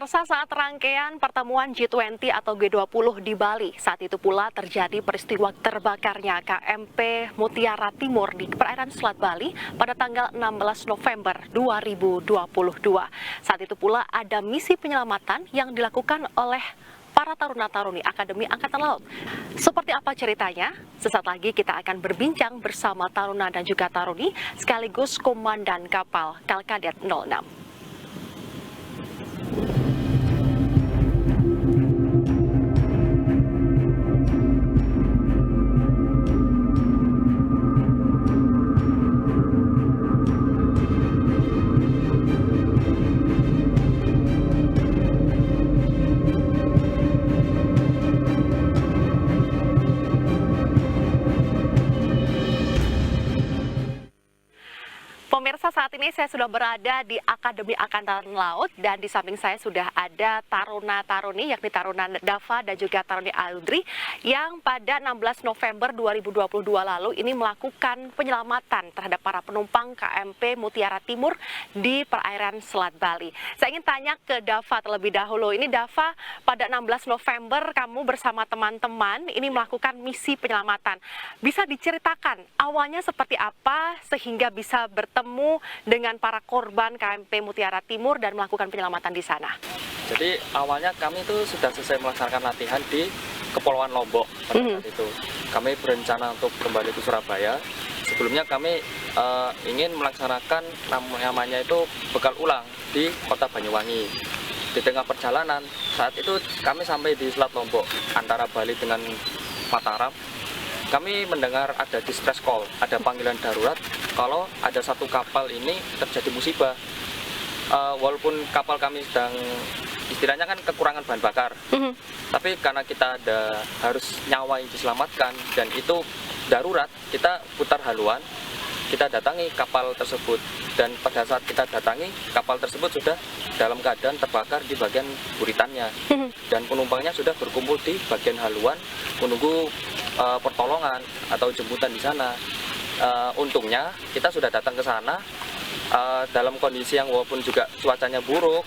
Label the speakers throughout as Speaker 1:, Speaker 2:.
Speaker 1: Pemirsa, saat rangkaian pertemuan G20 atau G20 di Bali, saat itu pula terjadi peristiwa terbakarnya KMP Mutiara Timur di perairan Selat Bali pada tanggal 16 November 2022. Saat itu pula ada misi penyelamatan yang dilakukan oleh para taruna-taruni Akademi Angkatan Laut. Seperti apa ceritanya? Sesaat lagi kita akan berbincang bersama taruna dan juga taruni sekaligus komandan kapal Kalkadet 06. Pemirsa, saat ini saya sudah berada di Akademi Angkatan Laut dan di samping saya sudah ada taruna-taruni yakni taruna Dava dan juga taruni Audrey yang pada 16 November 2022 lalu ini melakukan penyelamatan terhadap para penumpang KMP Mutiara Timur di perairan Selat Bali. Saya ingin tanya ke Dava terlebih dahulu. Ini Dava, pada 16 November kamu bersama teman-teman ini melakukan misi penyelamatan. Bisa diceritakan awalnya seperti apa sehingga bisa bertemu dengan para korban KMP Mutiara Timur dan melakukan penyelamatan di sana?
Speaker 2: Jadi awalnya kami itu sudah selesai melaksanakan latihan di Kepulauan Lombok pada saat itu. Kami berencana untuk kembali ke Surabaya. Sebelumnya kami ingin melaksanakan namanya itu bekal ulang di Kota Banyuwangi. Di tengah perjalanan, saat itu kami sampai di Selat Lombok antara Bali dengan Mataram. Kami mendengar ada distress call, ada panggilan darurat kalau ada satu kapal ini terjadi musibah. Walaupun kapal kami sedang istilahnya kan kekurangan bahan bakar, tapi karena kita harus nyawa yang diselamatkan dan itu darurat, kita putar haluan, kita datangi kapal tersebut. Dan pada saat kita datangi, kapal tersebut sudah dalam keadaan terbakar di bagian buritannya. Dan penumpangnya sudah berkumpul di bagian haluan menunggu pertolongan atau jemputan di sana. Untungnya kita sudah datang ke sana dalam kondisi yang walaupun juga cuacanya buruk,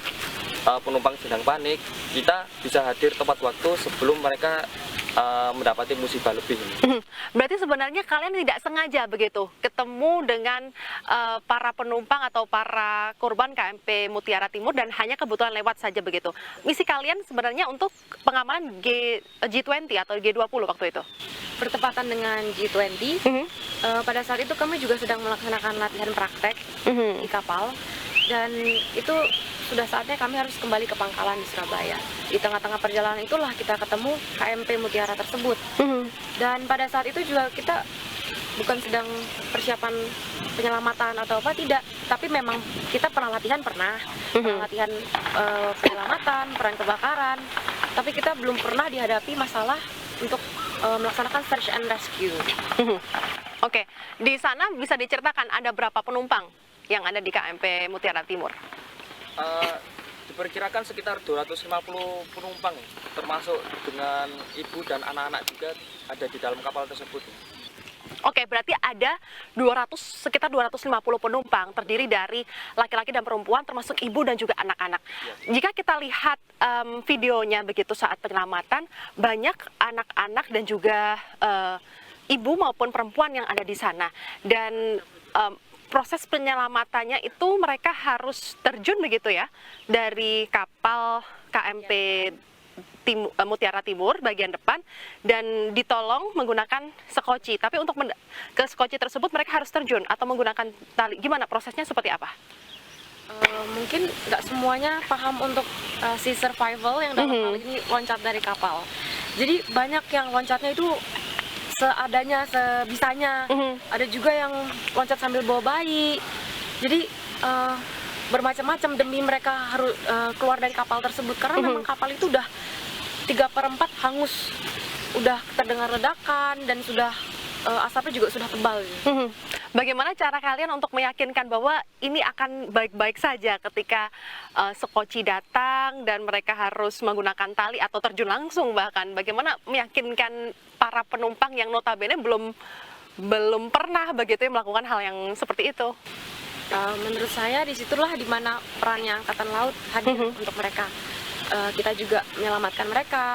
Speaker 2: penumpang sedang panik, kita bisa hadir tepat waktu sebelum mereka mendapati musibah lebih.
Speaker 1: Berarti sebenarnya kalian tidak sengaja begitu ketemu dengan para penumpang atau para korban KMP Mutiara Timur dan hanya kebetulan lewat saja begitu. Misi kalian sebenarnya untuk pengamanan G20 atau G20 waktu itu?
Speaker 3: Bertepatan dengan G20, pada saat itu kami juga sedang melaksanakan latihan praktek di kapal, dan itu sudah saatnya kami harus kembali ke pangkalan di Surabaya. Di tengah-tengah perjalanan itulah kita ketemu KMP Mutiara tersebut. Dan pada saat itu juga kita bukan sedang persiapan penyelamatan atau apa, tidak. Tapi memang kita pernah latihan latihan penyelamatan, peran kebakaran. Tapi kita belum pernah dihadapi masalah untuk melaksanakan search and rescue.
Speaker 1: Oke, di sana bisa diceritakan ada berapa penumpang yang ada di KMP Mutiara Timur?
Speaker 2: Diperkirakan sekitar 250 penumpang, termasuk dengan ibu dan anak-anak juga ada di dalam kapal tersebut.
Speaker 1: Oke, berarti ada sekitar 250 penumpang terdiri dari laki-laki dan perempuan termasuk ibu dan juga anak-anak. Jika kita lihat videonya begitu saat penyelamatan, banyak anak-anak dan juga ibu maupun perempuan yang ada di sana. Dan proses penyelamatannya itu mereka harus terjun begitu ya dari kapal KMP Mutiara Timur bagian depan dan ditolong menggunakan sekoci. Tapi untuk ke sekoci tersebut mereka harus terjun atau menggunakan tali. Gimana prosesnya, seperti apa?
Speaker 3: Mungkin nggak semuanya paham untuk sea survival yang dalam hal ini loncat dari kapal. Jadi banyak yang loncatnya itu seadanya, sebisanya. Ada juga yang loncat sambil bawa bayi. Jadi bermacam-macam demi mereka harus keluar dari kapal tersebut. Karena memang kapal itu udah 3/4 hangus, udah terdengar ledakan dan sudah asapnya juga sudah tebal.
Speaker 1: Bagaimana cara kalian untuk meyakinkan bahwa ini akan baik-baik saja ketika sekoci datang dan mereka harus menggunakan tali atau terjun langsung bahkan? Bagaimana meyakinkan para penumpang yang notabene belum pernah begitu melakukan hal yang seperti itu?
Speaker 3: Menurut saya disitulah dimana perannya Angkatan Laut hadir untuk mereka. kita juga menyelamatkan mereka,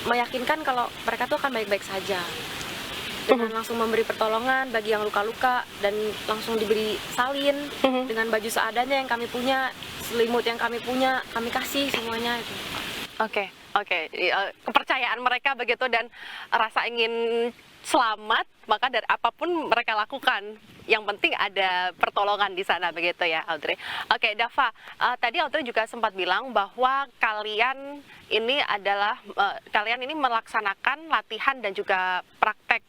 Speaker 3: meyakinkan kalau mereka tuh akan baik-baik saja, dengan langsung memberi pertolongan bagi yang luka-luka dan langsung diberi salin dengan baju seadanya yang kami punya, selimut yang kami punya, kami kasih semuanya itu.
Speaker 1: Oke. Kepercayaan mereka begitu dan rasa ingin selamat, maka dari apapun mereka lakukan. Yang penting ada pertolongan di sana begitu ya, Audrey. Oke, Dava, tadi Audrey juga sempat bilang bahwa kalian ini melaksanakan latihan dan juga praktek.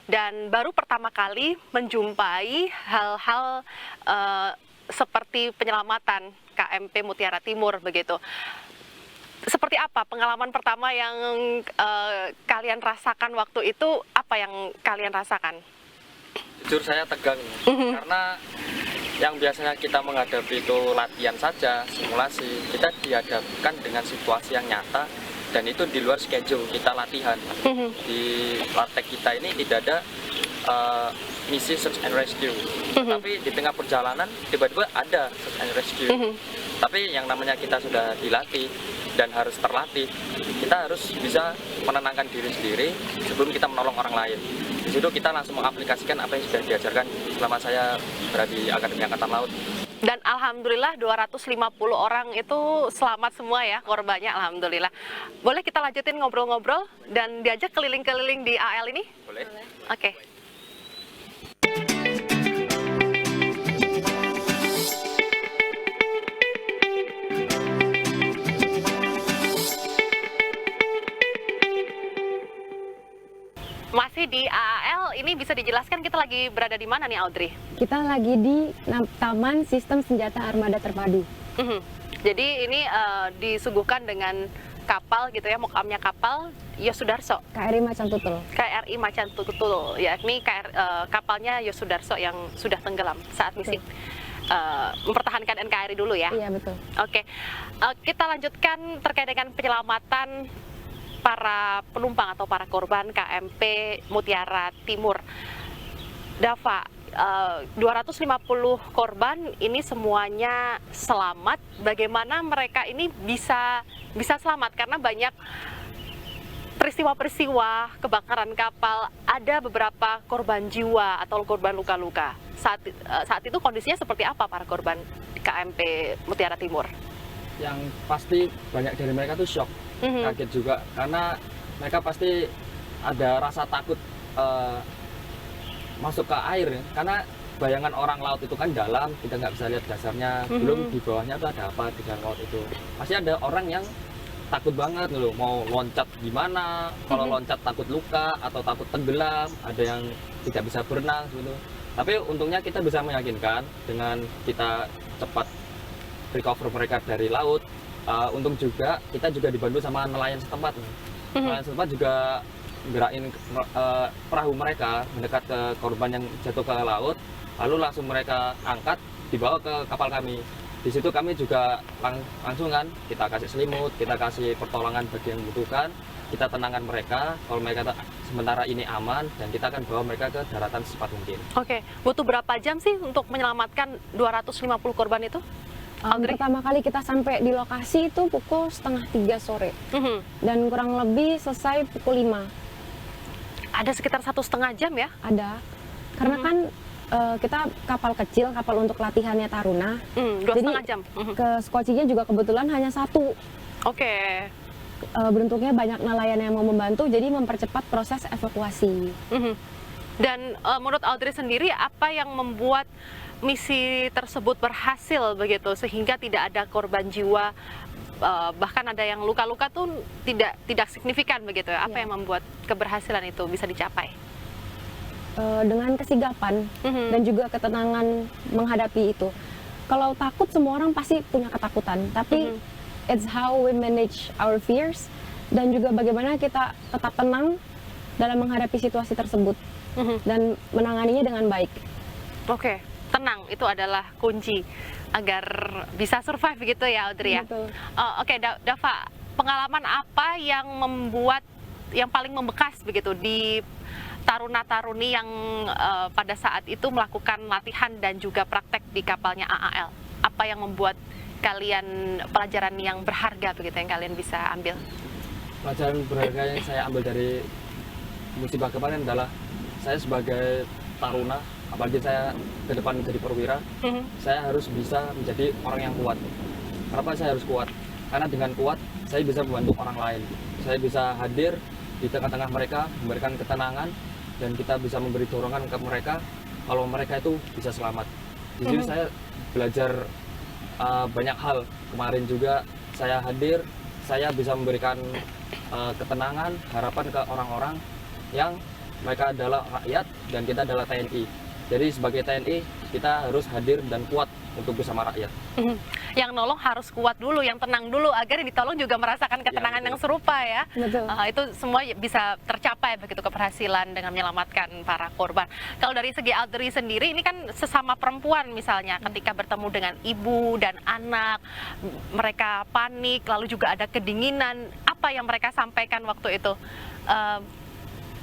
Speaker 1: Dan baru pertama kali menjumpai hal-hal seperti penyelamatan KMP Mutiara Timur begitu. Seperti apa pengalaman pertama yang kalian rasakan waktu itu? Apa yang kalian rasakan?
Speaker 2: Jujur saya tegang karena yang biasanya kita menghadapi itu latihan saja, simulasi, kita dihadapkan dengan situasi yang nyata dan itu di luar schedule kita latihan. Di praktek kita ini tidak ada misi search and rescue, tapi di tengah perjalanan tiba-tiba ada search and rescue. Tapi yang namanya kita sudah dilatih dan harus terlatih, kita harus bisa menenangkan diri sendiri sebelum kita menolong orang lain. Di situ kita langsung mengaplikasikan apa yang sudah diajarkan selama saya berada di Akademi Angkatan Laut.
Speaker 1: Dan alhamdulillah 250 orang itu selamat semua ya korbannya, alhamdulillah. Boleh kita lanjutin ngobrol-ngobrol dan diajak keliling-keliling di AL ini?
Speaker 2: Boleh?
Speaker 1: Oke. Masih di AAL, ini bisa dijelaskan kita lagi berada di mana nih, Audrey?
Speaker 4: Kita lagi di Taman Sistem Senjata Armada Terpadu.
Speaker 1: Jadi ini disuguhkan dengan kapal gitu ya, mokamnya kapal Yosudarso.
Speaker 4: KRI Macan Tutul.
Speaker 1: KRI Macan Tutul, yakni kapalnya Yosudarso yang sudah tenggelam saat misi. Mempertahankan NKRI dulu ya?
Speaker 4: Iya, betul.
Speaker 1: Oke, kita lanjutkan terkait dengan penyelamatan para penumpang atau para korban KMP Mutiara Timur. Dava, 250 korban ini semuanya selamat. Bagaimana mereka ini bisa selamat? Karena banyak peristiwa-peristiwa kebakaran kapal, ada beberapa korban jiwa atau korban luka-luka. Saat itu kondisinya seperti apa para korban KMP Mutiara Timur?
Speaker 5: Yang pasti banyak dari mereka tuh shock, kaget juga karena mereka pasti ada rasa takut masuk ke air ya. Karena bayangan orang laut itu kan dalam, kita nggak bisa lihat dasarnya, belum di bawahnya tuh ada apa di dalam laut itu. Pasti ada orang yang takut banget loh, mau loncat gimana, kalau loncat takut luka atau takut tenggelam, ada yang tidak bisa berenang gitu. Tapi untungnya kita bisa meyakinkan dengan kita cepat recover mereka dari laut. Untung juga kita juga dibantu sama nelayan setempat. Nelayan setempat juga gerakin perahu mereka mendekat ke korban yang jatuh ke laut, lalu langsung mereka angkat dibawa ke kapal kami. Di situ kami juga langsung kan kita kasih selimut, kita kasih pertolongan bagi yang membutuhkan, kita tenangkan mereka kalau mereka sementara ini aman, dan kita akan bawa mereka ke daratan secepat mungkin.
Speaker 1: Oke, butuh berapa jam sih untuk menyelamatkan 250 korban itu?
Speaker 4: Pertama kali kita sampai di lokasi itu pukul 2:30 sore, dan kurang lebih selesai pukul 5.
Speaker 1: Ada sekitar 1,5 jam ya?
Speaker 4: Ada, karena kan kita kapal kecil, kapal untuk latihannya Taruna.
Speaker 1: 2,5 jam.
Speaker 4: Ke skocinya juga kebetulan hanya satu.
Speaker 1: Oke.
Speaker 4: Beruntungnya banyak nelayan yang mau membantu, jadi mempercepat proses evakuasi.
Speaker 1: Dan menurut Audrey sendiri, apa yang membuat misi tersebut berhasil begitu sehingga tidak ada korban jiwa, bahkan ada yang luka-luka tuh tidak signifikan begitu ya? Apa yang membuat keberhasilan itu bisa dicapai?
Speaker 4: Dengan kesigapan dan juga ketenangan menghadapi itu. Kalau takut, semua orang pasti punya ketakutan, tapi it's how we manage our fears, dan juga bagaimana kita tetap tenang dalam menghadapi situasi tersebut dan menanganinya dengan baik.
Speaker 1: Oke, tenang itu adalah kunci agar bisa survive gitu ya, Audrey ya.
Speaker 4: Betul.
Speaker 1: Oke, Dava, pengalaman apa yang paling membekas begitu di taruna-taruni yang pada saat itu melakukan latihan dan juga praktek di kapalnya AAL? apa yang membuat kalian pelajaran yang berharga begitu yang kalian bisa ambil?
Speaker 5: Pelajaran berharga yang saya ambil dari musibah kemarin adalah saya sebagai taruna, apalagi saya ke depan menjadi perwira, saya harus bisa menjadi orang yang kuat. Kenapa saya harus kuat? Karena dengan kuat saya bisa membantu orang lain. Saya bisa hadir di tengah-tengah mereka, memberikan ketenangan, dan kita bisa memberi dorongan ke mereka kalau mereka itu bisa selamat. Di sini saya belajar banyak hal. Kemarin juga saya hadir, saya bisa memberikan ketenangan, harapan ke orang-orang yang mereka adalah rakyat dan kita adalah TNI. Jadi sebagai TNI kita harus hadir dan kuat untuk bersama rakyat.
Speaker 1: Yang nolong harus kuat dulu, yang tenang dulu agar yang ditolong juga merasakan ketenangan yang serupa ya.
Speaker 4: Betul.
Speaker 1: Itu semua bisa tercapai begitu keberhasilan dengan menyelamatkan para korban. Kalau dari segi Audrey sendiri ini kan sesama perempuan misalnya ketika bertemu dengan ibu dan anak, mereka panik lalu juga ada kedinginan. Apa yang mereka sampaikan waktu itu?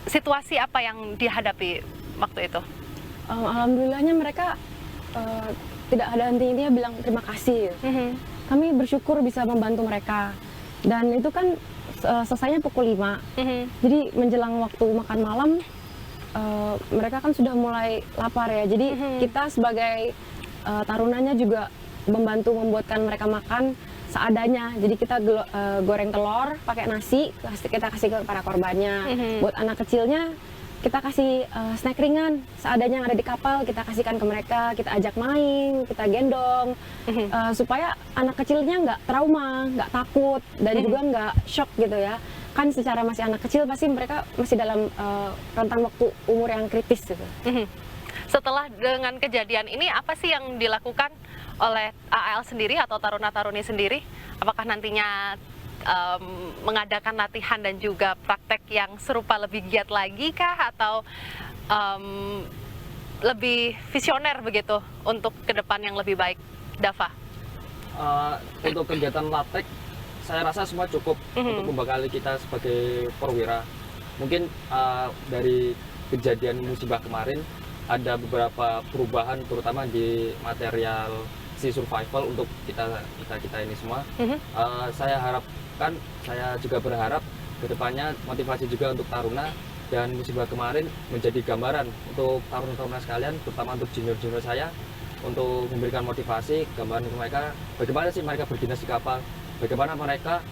Speaker 1: Situasi apa yang dihadapi waktu itu?
Speaker 4: Alhamdulillahnya mereka tidak ada henti-hentinya bilang terima kasih. Kami bersyukur bisa membantu mereka. Dan itu kan selesainya pukul 5. Jadi menjelang waktu makan malam, mereka kan sudah mulai lapar ya. Jadi kita sebagai tarunanya juga membantu membuatkan mereka makan seadanya. Jadi kita goreng telur pakai nasi, kita kasih ke para korbannya. Buat anak kecilnya kita kasih snack ringan seadanya yang ada di kapal, kita kasihkan ke mereka, kita ajak main, kita gendong, supaya anak kecilnya nggak trauma, nggak takut, dan juga nggak shock gitu ya. Kan secara masih anak kecil pasti mereka masih dalam rentang waktu umur yang kritis gitu.
Speaker 1: Setelah dengan kejadian ini, apa sih yang dilakukan oleh AL sendiri atau taruna-taruni sendiri? Apakah nantinya mengadakan latihan dan juga praktek yang serupa lebih giat lagi kah, atau lebih visioner begitu untuk ke depan yang lebih baik? Dava?
Speaker 5: Untuk kegiatan latek saya rasa semua cukup untuk membekali kita sebagai perwira. Mungkin dari kejadian musibah kemarin ada beberapa perubahan terutama di material survival untuk kita ini semua. Saya juga berharap kedepannya motivasi juga untuk taruna, dan musibah kemarin menjadi gambaran untuk taruna-taruna sekalian, terutama untuk junior-junior saya, untuk memberikan motivasi, gambaran ke mereka bagaimana sih mereka berdinas di kapal, bagaimana mereka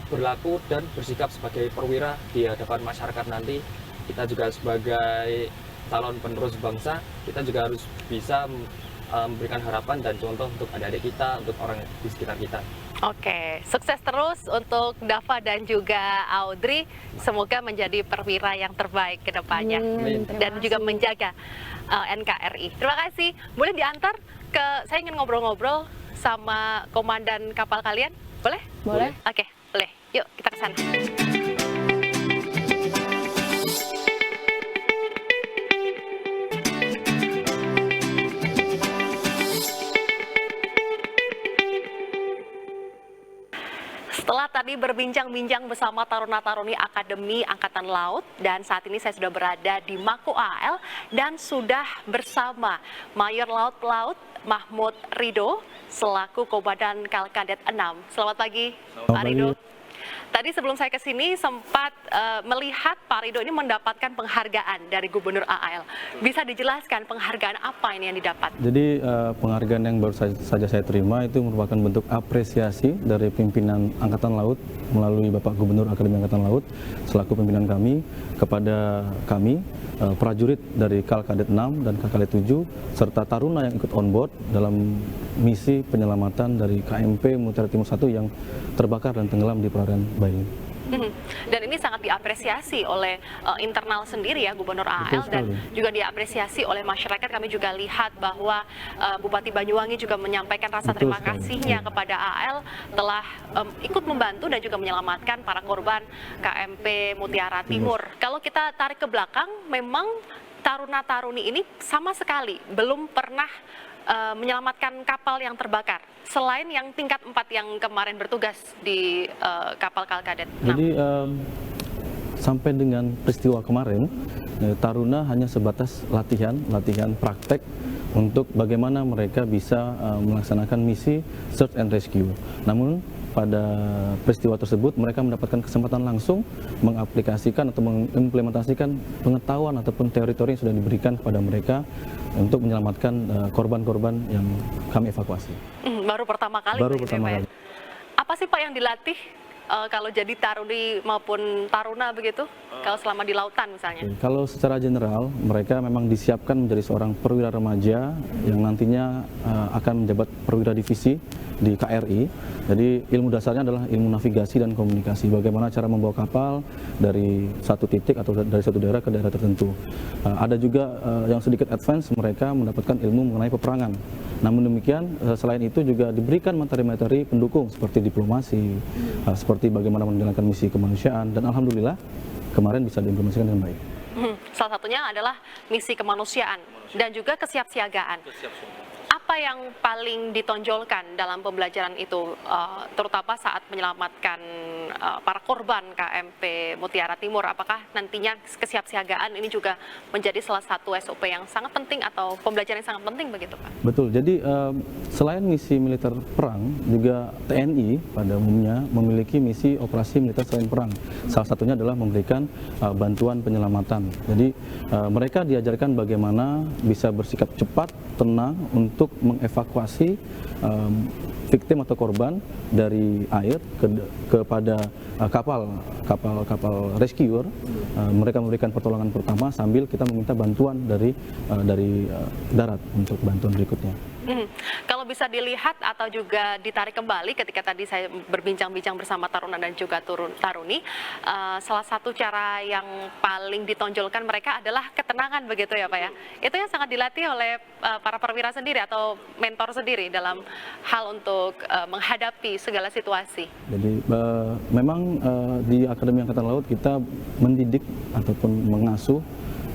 Speaker 5: berlaku dan bersikap sebagai perwira di hadapan masyarakat nanti. Kita juga sebagai calon penerus bangsa, kita juga harus bisa memberikan harapan dan contoh untuk adik-adik kita, untuk orang di sekitar kita.
Speaker 1: Oke, sukses terus untuk Dava dan juga Audrey. Semoga menjadi perwira yang terbaik ke depannya. Dan juga menjaga NKRI. Terima kasih. Boleh diantar ke, saya ingin ngobrol-ngobrol sama komandan kapal kalian? Boleh?
Speaker 4: Boleh.
Speaker 1: Oke, boleh. Yuk, kita ke sana. Setelah tadi berbincang-bincang bersama taruna-taruni Akademi Angkatan Laut, dan saat ini saya sudah berada di Mako AL dan sudah bersama Mayor Laut Mahmud Ridho selaku Komandan Kalkadet 6. Selamat pagi, Pak Ridho. Tadi sebelum saya ke sini sempat melihat Pak Ridho ini mendapatkan penghargaan dari Gubernur AL. Bisa dijelaskan penghargaan apa ini yang didapat?
Speaker 6: Jadi penghargaan yang baru saja saya terima itu merupakan bentuk apresiasi dari pimpinan Angkatan Laut melalui Bapak Gubernur Akademi Angkatan Laut selaku pimpinan kami kepada kami prajurit dari Kalkadet 6 dan Kalkadet 7 serta taruna yang ikut on board dalam misi penyelamatan dari KMP Mutiara Timur 1 yang terbakar dan tenggelam di perairan Bailin.
Speaker 1: Dan ini sangat diapresiasi oleh internal sendiri ya Gubernur AL, dan juga diapresiasi oleh masyarakat. Kami juga lihat bahwa Bupati Banyuwangi juga menyampaikan rasa terima kasihnya kepada AL telah ikut membantu dan juga menyelamatkan para korban KMP Mutiara Timur. Kalau kita tarik ke belakang, memang taruna-taruni ini sama sekali belum pernah menyelamatkan kapal yang terbakar, selain yang tingkat 4 yang kemarin bertugas di kapal Kalkadet 6.
Speaker 6: Jadi sampai dengan peristiwa kemarin, taruna hanya sebatas latihan praktek untuk bagaimana mereka bisa melaksanakan misi search and rescue. Namun pada peristiwa tersebut mereka mendapatkan kesempatan langsung mengaplikasikan atau mengimplementasikan pengetahuan ataupun teori-teori yang sudah diberikan kepada mereka untuk menyelamatkan korban-korban yang kami evakuasi.
Speaker 1: Baru pertama kali.
Speaker 6: Baru
Speaker 1: begitu
Speaker 6: pertama
Speaker 1: ya, Pak,
Speaker 6: kali.
Speaker 1: ya? Apa sih Pak yang dilatih kalau jadi taruni maupun taruna begitu? Kalau selama di lautan misalnya?
Speaker 6: Kalau secara general, mereka memang disiapkan menjadi seorang perwira remaja yang nantinya akan menjabat perwira divisi di KRI. Jadi ilmu dasarnya adalah ilmu navigasi dan komunikasi. Bagaimana cara membawa kapal dari satu titik atau dari satu daerah ke daerah tertentu. Ada juga yang sedikit advance, mereka mendapatkan ilmu mengenai peperangan. Namun demikian, selain itu juga diberikan materi-materi pendukung seperti diplomasi, seperti bagaimana menjalankan misi kemanusiaan, dan alhamdulillah kemarin bisa diimplementasikan dengan baik.
Speaker 1: Salah satunya adalah misi kemanusiaan dan juga kesiapsiagaan. Apa yang paling ditonjolkan dalam pembelajaran itu, terutama saat menyelamatkan para korban KMP Mutiara Timur? Apakah nantinya kesiapsiagaan ini juga menjadi salah satu SOP yang sangat penting atau pembelajaran yang sangat penting begitu, Pak?
Speaker 6: Betul, jadi selain misi militer perang, juga TNI pada umumnya memiliki misi operasi militer selain perang. Salah satunya adalah memberikan bantuan penyelamatan. Jadi mereka diajarkan bagaimana bisa bersikap cepat, tenang untuk mengevakuasi victim atau korban dari air kepada kapal rescuer. Mereka memberikan pertolongan pertama sambil kita meminta bantuan dari darat untuk bantuan berikutnya.
Speaker 1: Kalau bisa dilihat atau juga ditarik kembali ketika tadi saya berbincang-bincang bersama taruna dan juga taruni, salah satu cara yang paling ditonjolkan mereka adalah ketenangan begitu ya Pak ya. Itu yang sangat dilatih oleh para perwira sendiri atau mentor sendiri dalam hal untuk menghadapi segala situasi.
Speaker 6: Jadi memang di Akademi Angkatan Laut kita mendidik ataupun mengasuh,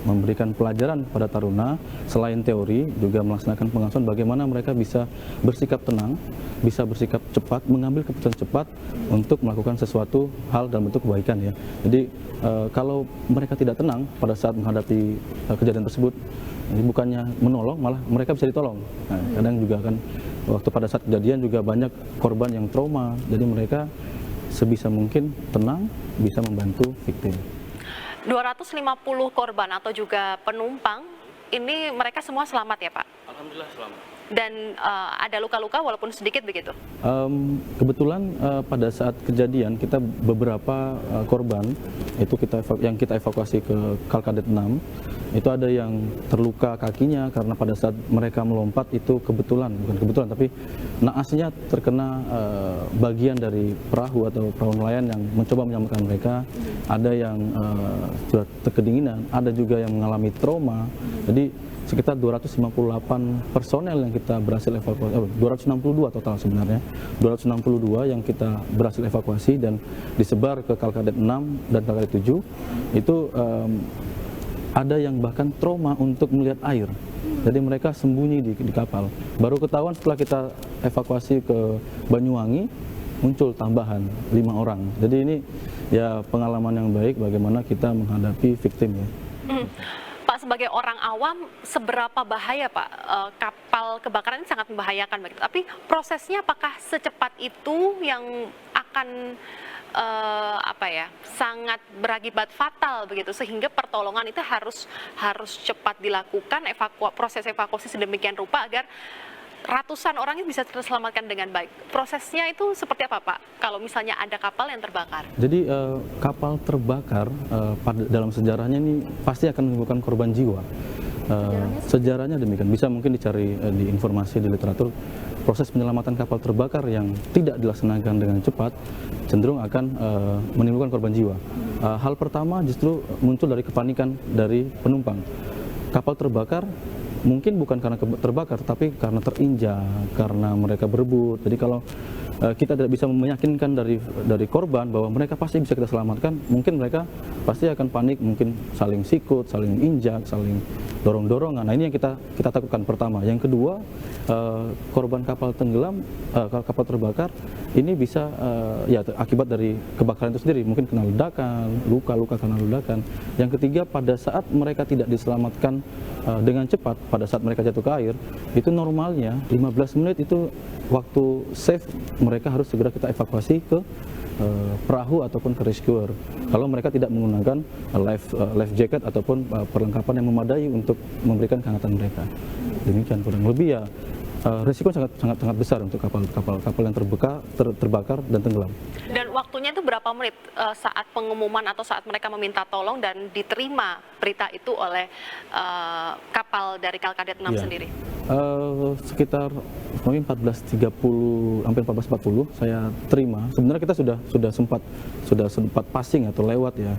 Speaker 6: memberikan pelajaran kepada taruna, selain teori juga melaksanakan pengasuhan bagaimana mereka bisa bersikap tenang, bisa bersikap cepat, mengambil keputusan cepat untuk melakukan sesuatu hal dalam bentuk kebaikan ya. Jadi kalau mereka tidak tenang pada saat menghadapi kejadian tersebut, bukannya menolong, malah mereka bisa ditolong. Nah, kadang juga kan waktu pada saat kejadian juga banyak korban yang trauma, jadi mereka sebisa mungkin tenang, bisa membantu victim.
Speaker 1: 250 korban atau juga penumpang, ini mereka semua selamat ya Pak?
Speaker 2: Alhamdulillah selamat.
Speaker 1: Dan ada luka-luka walaupun sedikit begitu?
Speaker 6: Kebetulan pada saat kejadian kita beberapa korban itu yang kita evakuasi ke Kalkadet 6, itu ada yang terluka kakinya karena pada saat mereka melompat itu bukan kebetulan tapi naasnya terkena bagian dari perahu atau perahu nelayan yang mencoba menyelamatkan mereka. Ada yang sudah kedinginan, ada juga yang mengalami trauma. Jadi sekitar 258 personel yang kita berhasil evakuasi, 262 total sebenarnya, 262 yang kita berhasil evakuasi dan disebar ke Kalkadet 6 dan Kalkadet 7, itu ada yang bahkan trauma untuk melihat air, jadi mereka sembunyi di kapal. Baru ketahuan setelah kita evakuasi ke Banyuwangi, muncul tambahan 5 orang. Jadi ini ya pengalaman yang baik bagaimana kita menghadapi victim ya.
Speaker 1: Pak, sebagai orang awam, seberapa bahaya Pak? Kapal kebakaran ini sangat membahayakan begitu. Tapi prosesnya apakah secepat itu yang akan sangat berakibat fatal begitu, sehingga pertolongan itu harus cepat dilakukan, proses evakuasi sedemikian rupa agar ratusan orang ini bisa terselamatkan dengan baik. Prosesnya itu seperti apa Pak? Kalau misalnya ada kapal yang terbakar?
Speaker 6: Jadi kapal terbakar dalam sejarahnya ini pasti akan menimbulkan korban jiwa. Sejarahnya demikian. Bisa mungkin dicari di informasi di literatur. Proses penyelamatan kapal terbakar yang tidak dilaksanakan dengan cepat cenderung akan menimbulkan korban jiwa. Hal pertama justru muncul dari kepanikan dari penumpang. Kapal terbakar mungkin bukan karena terbakar, tapi karena terinjak, karena mereka berebut. Jadi kalau kita tidak bisa meyakinkan dari korban bahwa mereka pasti bisa kita selamatkan, mungkin mereka pasti akan panik, mungkin saling sikut, saling injak, saling dorong-dorongan. Nah, ini yang kita takutkan pertama. Yang kedua, korban kapal tenggelam, kapal terbakar, ini bisa ya akibat dari kebakaran itu sendiri, mungkin kena ledakan, luka-luka karena ledakan. Yang ketiga, pada saat mereka tidak diselamatkan dengan cepat, pada saat mereka jatuh ke air, itu normalnya 15 menit itu waktu safe, mereka harus segera kita evakuasi ke perahu ataupun ke rescuer. Kalau mereka tidak menggunakan life jacket ataupun perlengkapan yang memadai untuk memberikan kehangatan mereka. Demikian kurang lebih ya. Risiko sangat besar untuk kapal yang terbakar dan tenggelam.
Speaker 1: Dan waktunya itu berapa menit saat pengumuman atau saat mereka meminta tolong dan diterima berita itu oleh kapal dari Kalkadet 6 sendiri?
Speaker 6: Sekitar mungkin 14.30 hampir 14.40 saya terima. Sebenarnya kita sudah sempat passing atau lewat ya.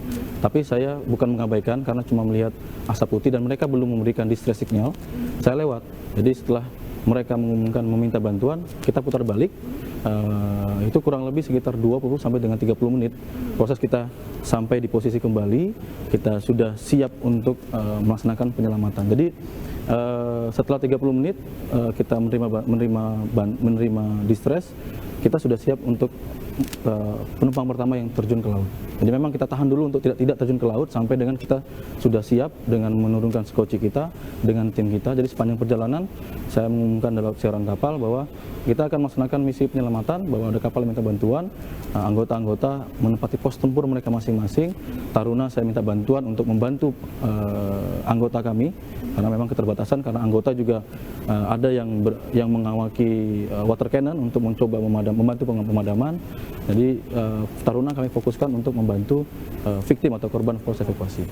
Speaker 6: Tapi saya bukan mengabaikan karena cuma melihat asap putih dan mereka belum memberikan distress signal. Saya lewat. Jadi setelah mereka mengumumkan meminta bantuan, kita putar balik. Itu kurang lebih sekitar 20 sampai dengan 30 menit. Proses kita sampai di posisi kembali, kita sudah siap untuk melaksanakan penyelamatan. Jadi setelah 30 menit kita menerima distress, kita sudah siap untuk penumpang pertama yang terjun ke laut. Jadi memang kita tahan dulu untuk tidak terjun ke laut sampai dengan kita sudah siap dengan menurunkan skoci kita dengan tim kita. Jadi sepanjang perjalanan saya mengumumkan dalam siaran kapal bahwa kita akan melaksanakan misi penyelamatan, bahwa ada kapal yang minta bantuan, anggota-anggota menempati pos tempur mereka masing-masing. Taruna saya minta bantuan untuk membantu anggota kami karena memang keterbatasan, karena anggota juga ada yang mengawaki water cannon untuk mencoba membantu pemadaman. Jadi Taruna kami fokuskan untuk membantu victim atau korban proses evakuasi.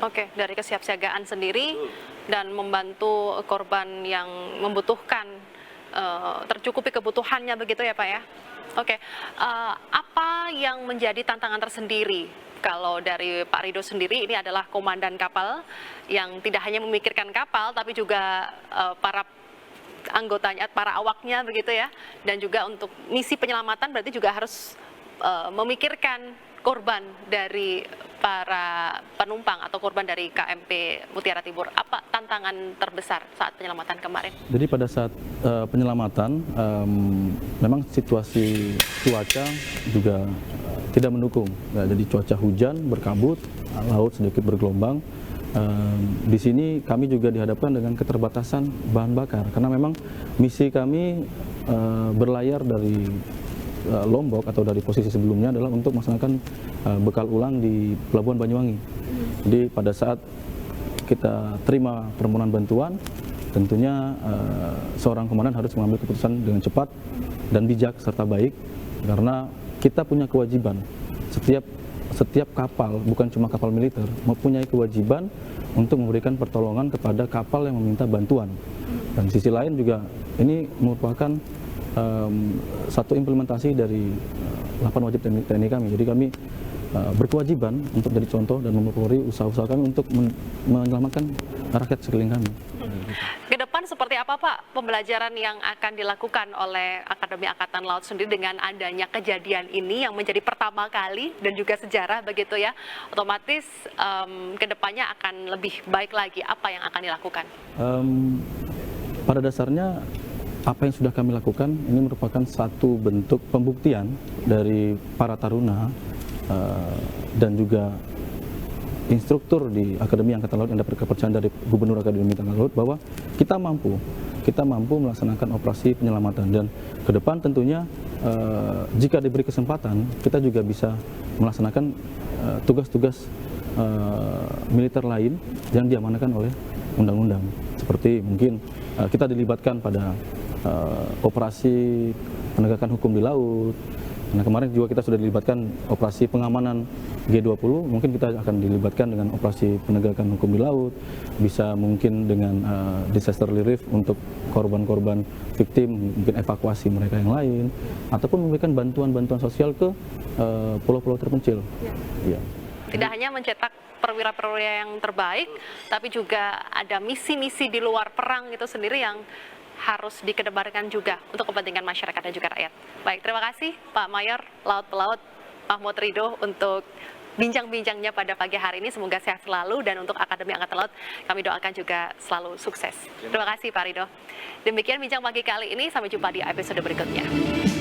Speaker 1: Oke, dari kesiapsiagaan sendiri dan membantu korban yang membutuhkan tercukupi kebutuhannya begitu ya Pak ya? Oke, apa yang menjadi tantangan tersendiri kalau dari Pak Rido sendiri? Ini adalah komandan kapal yang tidak hanya memikirkan kapal tapi juga para anggotanya, para awaknya begitu ya, dan juga untuk misi penyelamatan berarti juga harus memikirkan korban dari para penumpang atau korban dari KMP Mutiara Timur. Apa tantangan terbesar saat penyelamatan kemarin?
Speaker 6: Jadi pada saat penyelamatan memang situasi cuaca juga tidak mendukung. Ya, jadi cuaca hujan berkabut, laut sedikit bergelombang. Di sini kami juga dihadapkan dengan keterbatasan bahan bakar karena memang misi kami berlayar dari Lombok atau dari posisi sebelumnya adalah untuk melaksanakan bekal ulang di Pelabuhan Banyuwangi. Jadi pada saat kita terima permohonan bantuan, tentunya seorang komandan harus mengambil keputusan dengan cepat dan bijak serta baik, karena kita punya kewajiban. Setiap kapal, bukan cuma kapal militer, mempunyai kewajiban untuk memberikan pertolongan kepada kapal yang meminta bantuan. Dan sisi lain juga ini merupakan satu implementasi dari 8 wajib TNI kami. Jadi kami berkewajiban untuk jadi contoh dan memperoleh usaha-usaha kami untuk menyelamatkan rakyat sekeliling kami.
Speaker 1: Ke depan seperti apa Pak pembelajaran yang akan dilakukan oleh Akademi Angkatan Laut sendiri dengan adanya kejadian ini yang menjadi pertama kali dan juga sejarah begitu ya? Otomatis ke depannya akan lebih baik lagi. Apa yang akan dilakukan?
Speaker 6: Pada dasarnya apa yang sudah kami lakukan ini merupakan satu bentuk pembuktian dari para taruna dan juga instruktur di Akademi Angkatan Laut yang dapat kepercayaan dari Gubernur Akademi Angkatan Laut bahwa kita mampu melaksanakan operasi penyelamatan, dan ke depan tentunya jika diberi kesempatan kita juga bisa melaksanakan tugas-tugas militer lain yang diamanahkan oleh undang-undang, seperti mungkin kita dilibatkan pada operasi penegakan hukum di laut. Nah, kemarin juga kita sudah dilibatkan operasi pengamanan G20, mungkin kita akan dilibatkan dengan operasi penegakan hukum di laut, bisa mungkin dengan disaster relief untuk korban-korban victim, mungkin evakuasi mereka yang lain, ataupun memberikan bantuan-bantuan sosial ke pulau-pulau terpencil. Ya.
Speaker 1: Tidak hanya mencetak perwira-perwira yang terbaik, tapi juga ada misi-misi di luar perang itu sendiri yang harus dikedepankan juga untuk kepentingan masyarakat dan juga rakyat. Baik, terima kasih Pak Mayor Laut Pelaut Mahmud Ridho untuk bincang-bincangnya pada pagi hari ini. Semoga sehat selalu, dan untuk Akademi Angkatan Laut kami doakan juga selalu sukses. Terima kasih Pak Ridho. Demikian bincang pagi kali ini, sampai jumpa di episode berikutnya.